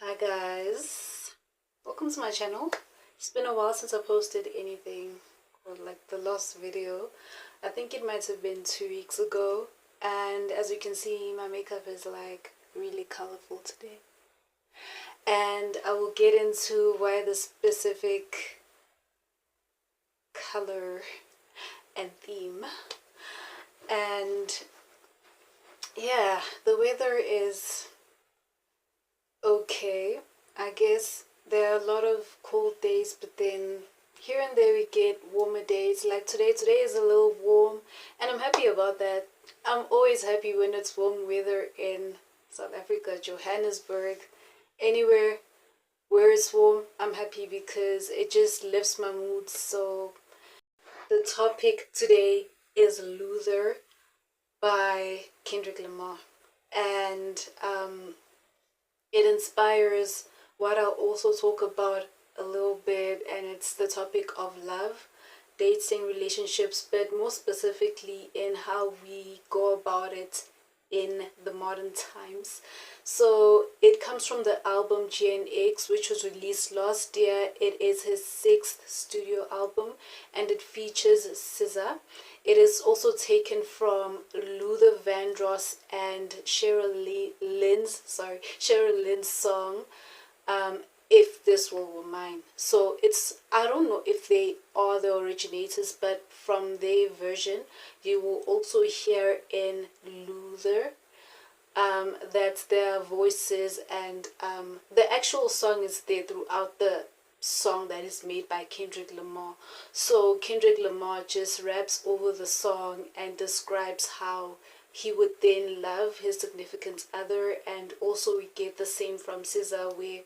Hi guys, welcome to my channel. It's been a while since I posted anything, or like the last video. I think it might have been 2 weeks ago, and as you can see, my makeup is like really colorful today. And I will get into why the specific color and theme. And yeah, the weather is okay. I guess there are a lot of cold days, but then here and there we get warmer days. Like today is a little warm, and I'm happy about that. I'm always happy when it's warm weather in South Africa, Johannesburg, anywhere where it's warm. I'm happy because it just lifts my mood. So the topic today is Luther by Kendrick Lamar, and it inspires what I'll also talk about a little bit, and it's the topic of love, dating, relationships, but more specifically in how we go about it in the modern times. So it comes from the album GNX, which was released last year. It is his 6th studio album, and it features SZA. It is also taken from Luther Vandross and Cheryl Lynn's song, If This World Were Mine. So I don't know if they are the originators, but from their version, you will also hear in Luther that their voices and the actual song is there throughout the song that is made by Kendrick Lamar. So Kendrick Lamar just raps over the song and describes how he would then love his significant other, and also we get the same from SZA, where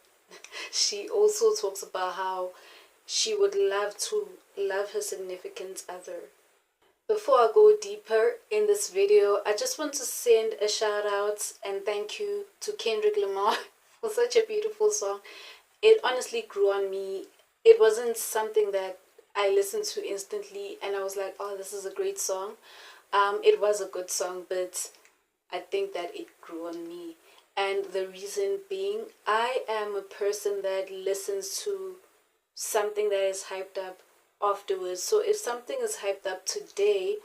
she also talks about how she would love to love her significant other. Before I go deeper in this video, I just want to send a shout out and thank you to Kendrick Lamar for such a beautiful song. It honestly grew on me. It wasn't something that I listened to instantly and I was like, oh, this is a great song. It was a good song, but I think that it grew on me. And the reason being, I am a person that listens to something that is hyped up afterwards. So if something is hyped up today,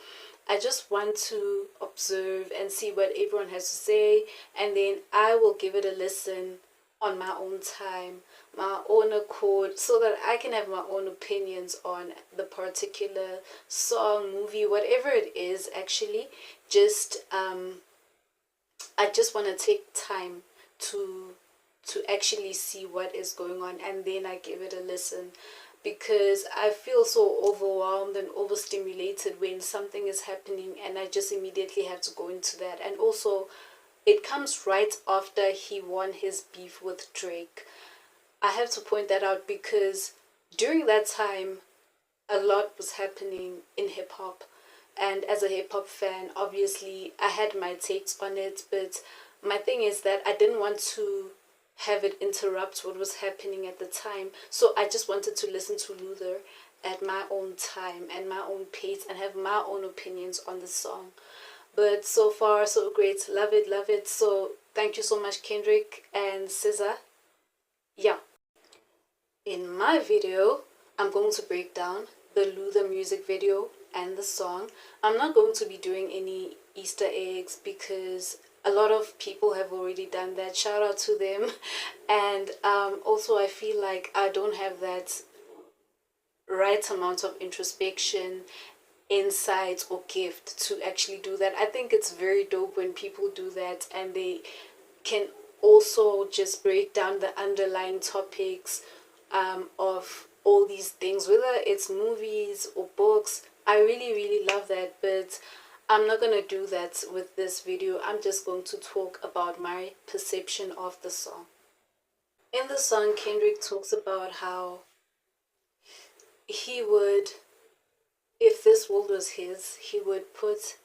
I just want to observe and see what everyone has to say, and then I will give it a listen on my own time, my own accord, so that I can have my own opinions on the particular song, movie, whatever it is. Actually, just I just want to take time to actually see what is going on, and then I give it a listen, because I feel so overwhelmed and overstimulated when something is happening and I just immediately have to go into that. And also it comes right after he won his beef with Drake. I have to point that out because during that time a lot was happening in hip hop, and as a hip hop fan, obviously I had my takes on it, but my thing is that I didn't want to have it interrupt what was happening at the time. So I just wanted to listen to Luther at my own time and my own pace and have my own opinions on the song. But so far so great. Love it, love it. So thank you so much, Kendrick and SZA. Yeah. In my video, I'm going to break down the Luther music video and the song. I'm not going to be doing any Easter eggs because a lot of people have already done that. Shout out to them. And also I feel like I don't have that right amount of introspection, insight, or gift to actually do that. I think it's very dope when people do that and they can also just break down the underlying topics of all these things, whether it's movies or books. I really love that, but I'm not going to do that with this video. I'm just going to talk about my perception of the song. In the song, Kendrick talks about how he would, if this world was his, he would put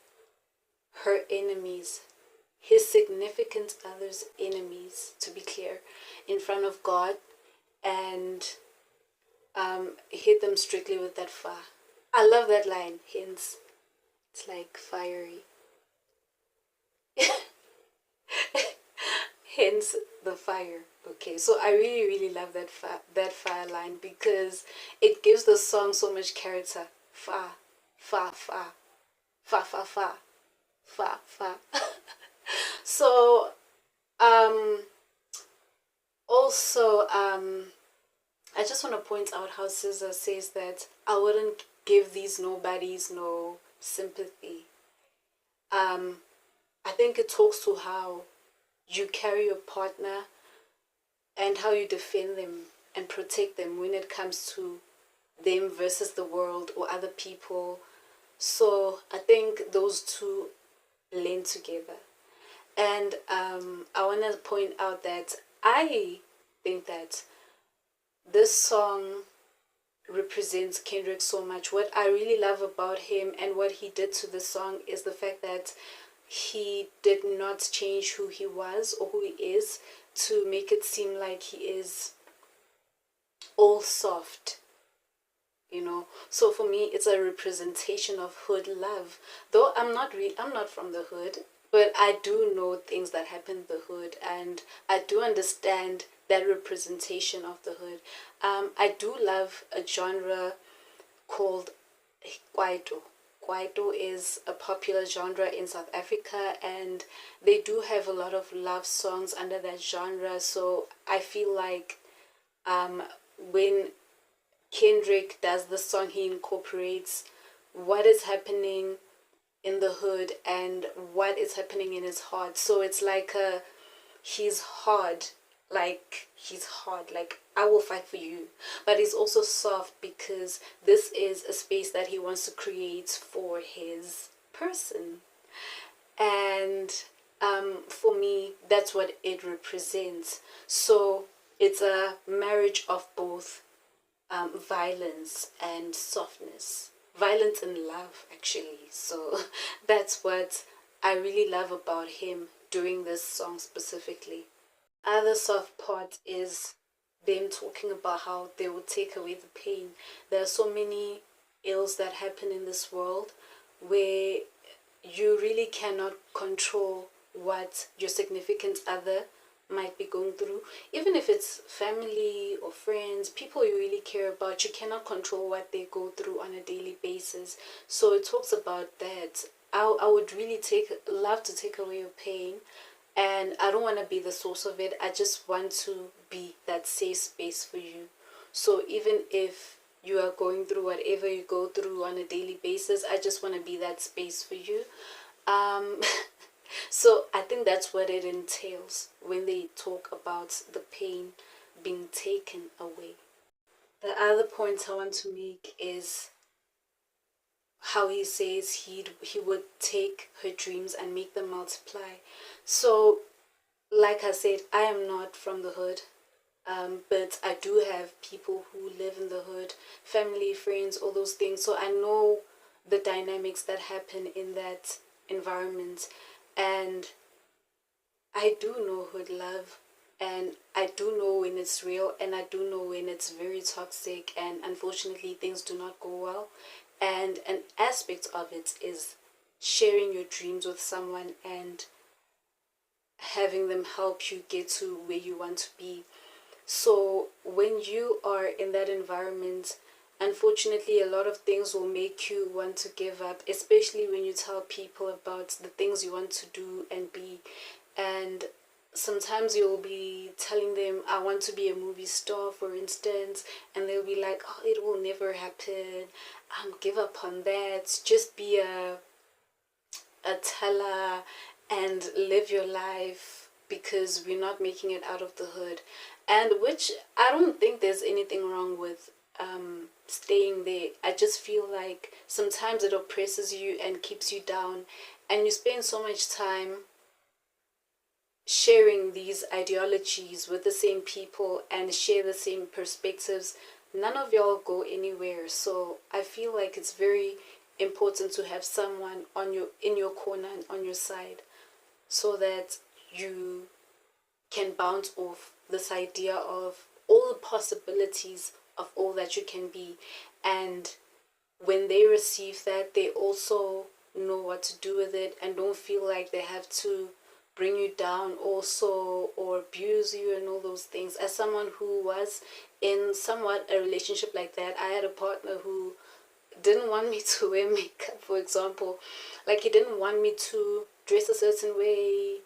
her enemies, his significant other's enemies, to be clear, in front of God, and hit them strictly with that fire. I love that line, hence it's like fiery. hence the fire. Okay, so I really really love that fire line because it gives the song so much character. Fa, fa, fa, fa, fa, fa, fa, fa. So um also I just want to point out how Scissor says that I wouldn't give these nobodies no sympathy. um I think it talks to how you carry your partner and how you defend them and protect them when it comes to them versus the world or other people. So I think those two blend together. And I want to point out that I think that this song represents Kendrick so much. What I really love about him and what he did to the song is the fact that he did not change who he was or who he is to make it seem like he is all soft, you know. So for me it's a representation of hood love, though I'm not from the hood, but I do know things that happen in the hood, and I do understand that representation of the hood. I do love a genre called kwaito. Kwaito is a popular genre in South Africa, and they do have a lot of love songs under that genre. So I feel like um, when Kendrick does the song, he incorporates what is happening in the hood and what is happening in his heart. So it's like he's hard, he's hard, like I will fight for you, but he's also soft because this is a space that he wants to create for his person. And for me, that's what it represents. So it's a marriage of both violence and softness, violence and love, actually. So that's what I really love about him doing this song specifically. Other soft part is them talking about how they will take away the pain. There are so many ills that happen in this world where you really cannot control what your significant other might be going through. Even if it's family or friends, people you really care about, you cannot control what they go through on a daily basis. So it talks about that. I would really love to take away your pain, and I don't want to be the source of it. I just want to be that safe space for you. So even if you are going through whatever you go through on a daily basis, I just want to be that space for you. um so I think that's what it entails when they talk about the pain being taken away. The other point I want to make is how he says he would take her dreams and make them multiply. So like I said, I am not from the hood, but I do have people who live in the hood, family, friends, all those things. So I know the dynamics that happen in that environment, and I do know hood love, and I do know when it's real, and I do know when it's very toxic, and unfortunately things do not go well. And an aspect of it is sharing your dreams with someone and having them help you get to where you want to be. So when you are in that environment, unfortunately, a lot of things will make you want to give up, especially when you tell people about the things you want to do and be. And sometimes you'll be telling them, I want to be a movie star, for instance, and they'll be like, oh, it will never happen. Give up on that. Just be a teller and live your life because we're not making it out of the hood. And which I don't think there's anything wrong with staying there. I just feel like sometimes it oppresses you and keeps you down, and you spend so much time sharing these ideologies with the same people and share the same perspectives. None of y'all go anywhere. So I feel like it's very important to have someone in your corner and on your side, so that you can bounce off this idea of all the possibilities of all that you can be. And when they receive that, they also know what to do with it and don't feel like they have to bring you down also, or abuse you and all those things. As someone who was in somewhat a relationship like that, I had a partner who didn't want me to wear makeup, for example. Like, he didn't want me to dress a certain way,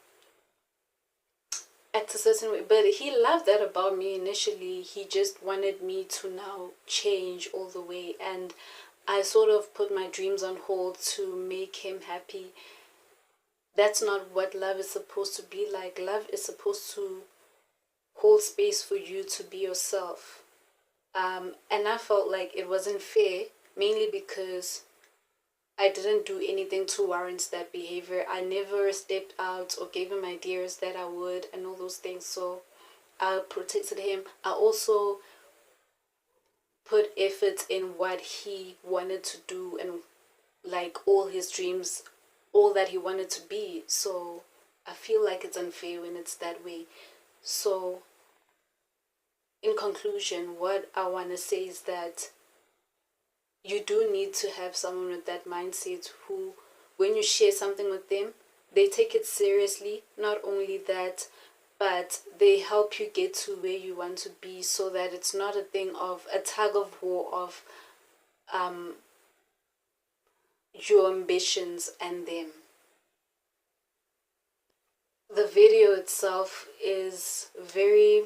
act a certain way, but he loved that about me initially. He just wanted me to now change all the way, and I sort of put my dreams on hold to make him happy. That's not what love is supposed to be like. Love is supposed to hold space for you to be yourself. And I felt like it wasn't fair, mainly because I didn't do anything to warrant that behavior. I never stepped out or gave him ideas that I would and all those things. So I protected him. I also put effort in what he wanted to do, and like all his dreams, all that he wanted to be. So I feel like it's unfair when it's that way. So in conclusion, what I want to say is that you do need to have someone with that mindset who, when you share something with them, they take it seriously. Not only that, but they help you get to where you want to be, so that it's not a thing of a tug of war of your ambitions and them. The video itself is very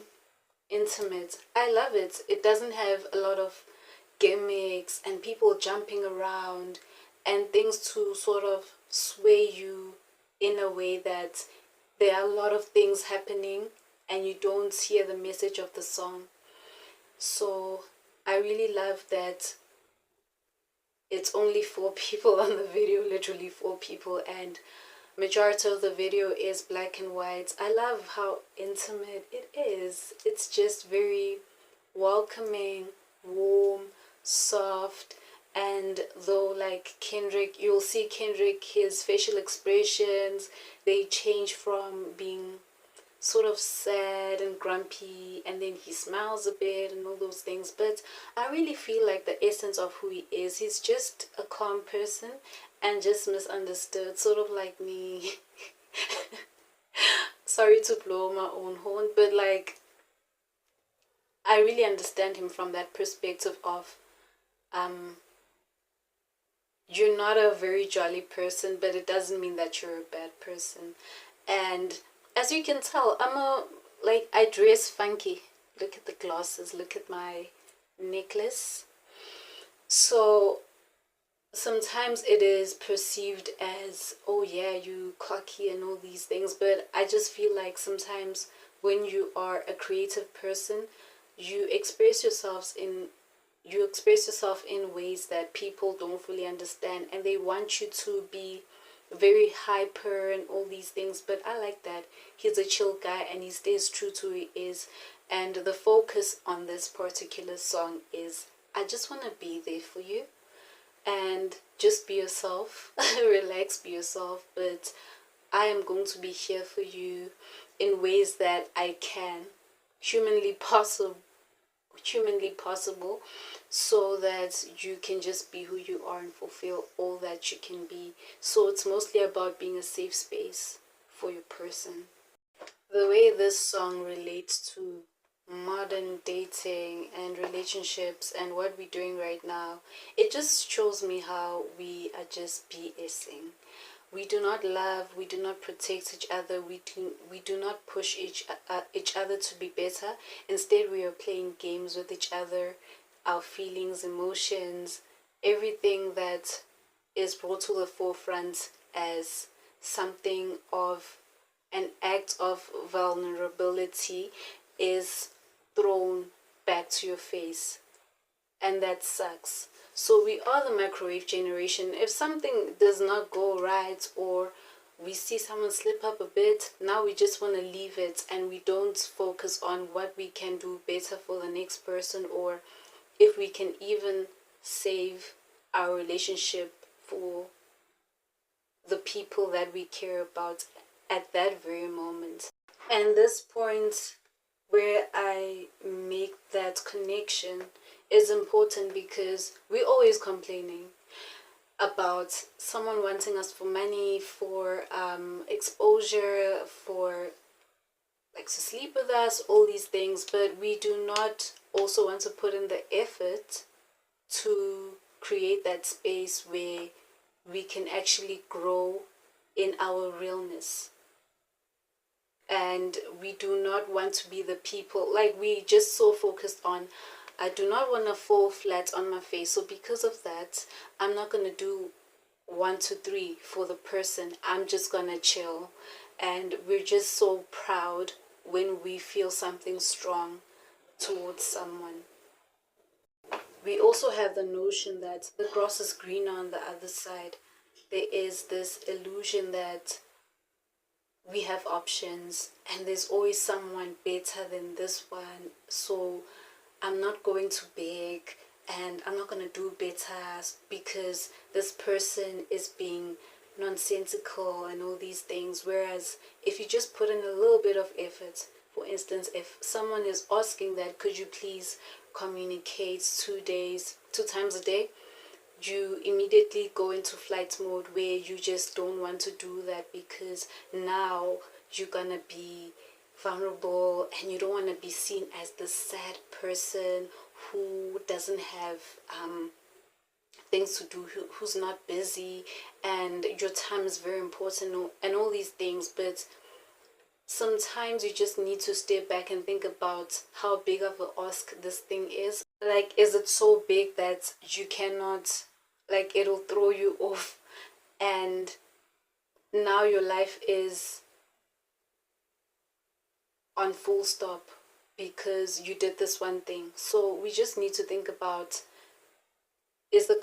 intimate. I love it. It doesn't have a lot of gimmicks and people jumping around and things to sort of sway you in a way that there are a lot of things happening and you don't hear the message of the song. So I really love that it's only 4 people on the video, literally 4 people, and majority of the video is black and white. I love how intimate it is. It's just very welcoming, warm, soft. And though, like Kendrick, you'll see Kendrick, his facial expressions, they change from being sort of sad and grumpy, and then he smiles a bit and all those things. But I really feel like the essence of who he is, he's just a calm person and just misunderstood, sort of like me. Sorry to blow my own horn, but like, I really understand him from that perspective of you're not a very jolly person, but it doesn't mean that you're a bad person. And as you can tell, I dress funky. Look at the glasses, look at my necklace. So sometimes it is perceived as, oh yeah, you cocky and all these things, but I just feel like sometimes when you are a creative person, you express yourselves in ways that people don't fully understand, and they want you to be very hyper and all these things. But I like that he's a chill guy and he stays true to who he is. And the focus on this particular song is, I just want to be there for you and just be yourself. Relax, be yourself, but I am going to be here for you in ways that I can, humanly possible, so that you can just be who you are and fulfill all that you can be. So it's mostly about being a safe space for your person. The way this song relates to modern dating and relationships and what we're doing right now, it just shows me how we are just BSing. We do not love, we do not protect each other, we do not push each other to be better. Instead, we are playing games with each other, our feelings, emotions, everything that is brought to the forefront as something of an act of vulnerability is thrown back to your face. And that sucks. So we are the microwave generation. If something does not go right, or we see someone slip up a bit, now we just want to leave it and we don't focus on what we can do better for the next person, or if we can even save our relationship for the people that we care about at that very moment. And this point where I make that connection is important because we're always complaining. about someone wanting us for money, for exposure, for like to sleep with us, all these things, but we do not also want to put in the effort to create that space where we can actually grow in our realness. And we do not want to be the people, like we just so focused on, I do not want to fall flat on my face. So because of that, I'm not going to do 1, 2, 3 for the person. I'm just going to chill. And we're just so proud when we feel something strong towards someone. We also have the notion that the grass is greener on the other side. There is this illusion that we have options and there's always someone better than this one. So I'm not going to beg and I'm not going to do better because this person is being nonsensical and all these things. Whereas if you just put in a little bit of effort, for instance, if someone is asking that, could you please communicate 2 times a day, you immediately go into flight mode where you just don't want to do that because now you're gonna be vulnerable and you don't want to be seen as the sad person who doesn't have things to do, who's not busy, and your time is very important and all these things. But sometimes you just need to step back and think about how big of a ask this thing is. Like, is it so big that you cannot, like, it'll throw you off and now your life is on full stop because you did this one thing? So we just need to think about, is the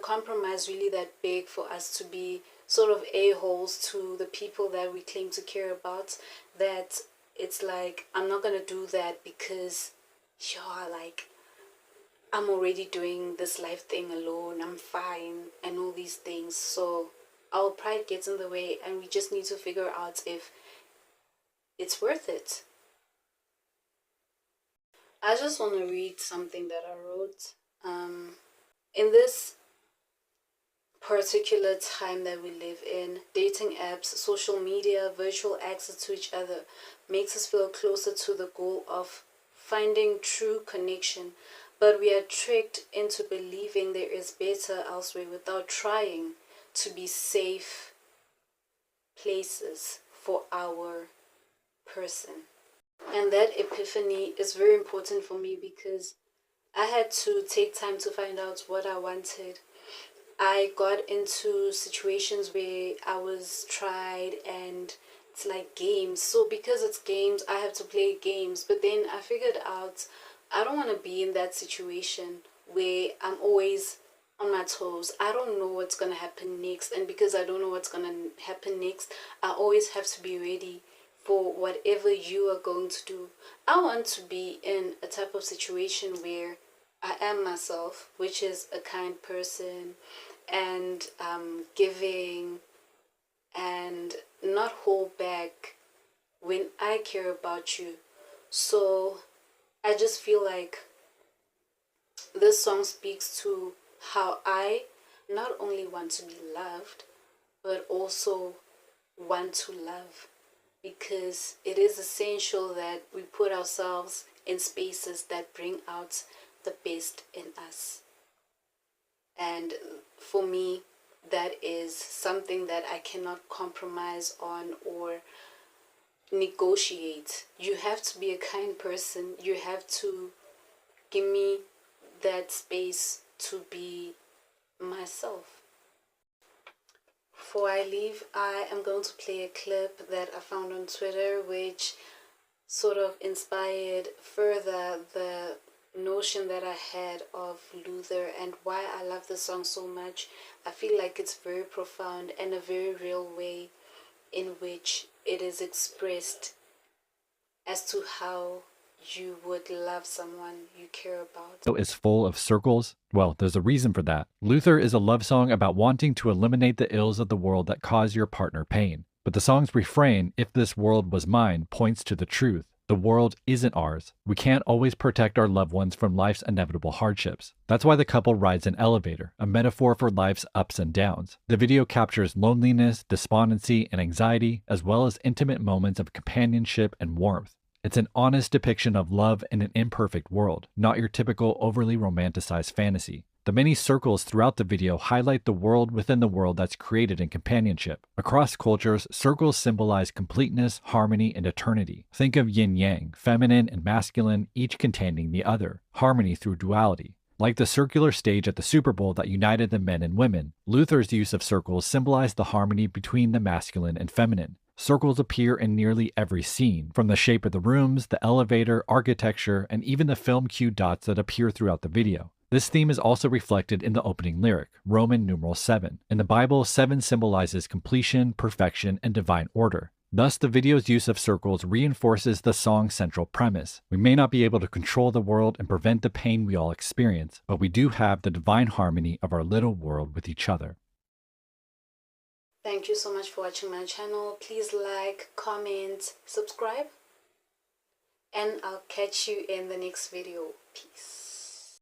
compromise really that big for us to be sort of a-holes to the people that we claim to care about, that it's like, I'm not gonna do that because like I'm already doing this life thing alone, I'm fine and all these things. So our pride gets in the way and we just need to figure out if it's worth it. I just want to read something that I wrote. In this particular time that we live in, dating apps, social media, virtual access to each other makes us feel closer to the goal of finding true connection, but we are tricked into believing there is better elsewhere without trying to be safe places for our person. And that epiphany is very important for me because I had to take time to find out what I wanted. I got into situations where I was tried and it's like games. So because it's games, I have to play games. But then I figured out I don't want to be in that situation where I'm always on my toes. I don't know what's going to happen next. And because I don't know what's going to happen next, I always have to be ready for whatever you are going to do. I want to be in a type of situation where I am myself, which is a kind person and giving and not hold back when I care about you. So I just feel like this song speaks to how I not only want to be loved, but also want to love, because it is essential that we put ourselves in spaces that bring out the best in us. And for me, that is something that I cannot compromise on or negotiate. You have to be a kind person. You have to give me that space to be myself. Before I leave, I am going to play a clip that I found on Twitter, which sort of inspired further the notion that I had of Luther and why I love the song so much. I feel like it's very profound and a very real way in which it is expressed as to how you would love someone you care about. Is full of circles? Well, there's a reason for that. Luther is a love song about wanting to eliminate the ills of the world that cause your partner pain. But the song's refrain, "If this world was mine," points to the truth. The world isn't ours. We can't always protect our loved ones from life's inevitable hardships. That's why the couple rides an elevator, a metaphor for life's ups and downs. The video captures loneliness, despondency, and anxiety, as well as intimate moments of companionship and warmth. It's an honest depiction of love in an imperfect world, not your typical overly romanticized fantasy. The many circles throughout the video highlight the world within the world that's created in companionship. Across cultures, circles symbolize completeness, harmony, and eternity. Think of yin-yang, feminine and masculine, each containing the other. Harmony through duality. Like the circular stage at the Super Bowl that united the men and women, Luther's use of circles symbolized the harmony between the masculine and feminine. Circles appear in nearly every scene, from the shape of the rooms, the elevator, architecture, and even the film cue dots that appear throughout the video. This theme is also reflected in the opening lyric, Roman numeral 7. In the Bible, 7 symbolizes completion, perfection, and divine order. Thus, the video's use of circles reinforces the song's central premise. We may not be able to control the world and prevent the pain we all experience, but we do have the divine harmony of our little world with each other. Thank you so much for watching my channel. Please like, comment, subscribe, and I'll catch you in the next video.